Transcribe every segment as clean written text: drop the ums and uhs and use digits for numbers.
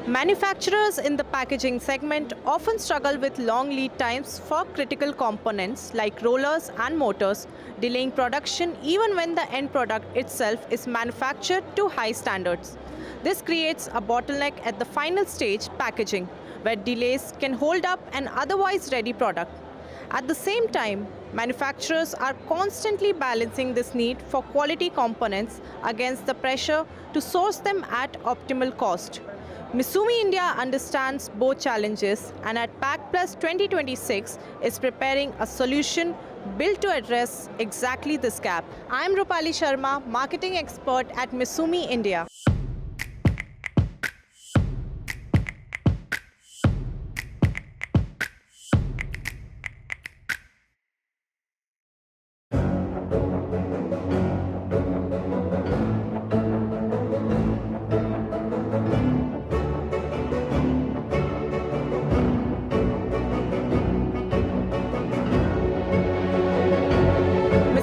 Manufacturers in the packaging segment often struggle with long lead times for critical components like rollers and motors, delaying production even when the end product itself is manufactured to high standards. This creates a bottleneck at the final stage packaging, where delays can hold up an otherwise ready product. At the same time, manufacturers are constantly balancing this need for quality components against the pressure to source them at optimal cost. MISUMI India understands both challenges and at PackPlus 2026 is preparing a solution built to address exactly this gap. I am Rupali Sharma, marketing expert at MISUMI India.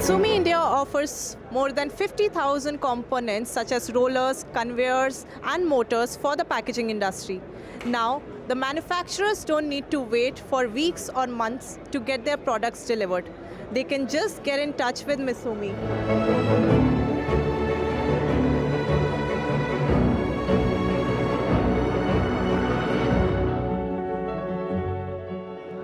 MISUMI India offers more than 50,000 components such as rollers, conveyors and motors for the packaging industry. Now, the manufacturers don't need to wait for weeks or months to get their products delivered. They can just get in touch with MISUMI.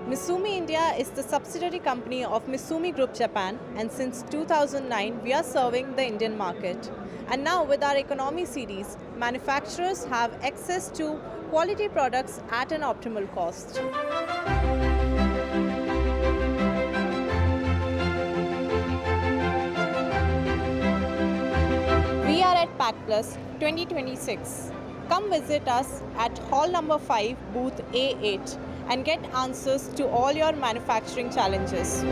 MISUMI India is the subsidiary company of MISUMI Group Japan, and since 2009 we are serving the Indian market. And now with our economy series, manufacturers have access to quality products at an optimal cost. We are at PackPlus 2026. Come visit us at hall number 5, booth A8 and get answers to all your manufacturing challenges.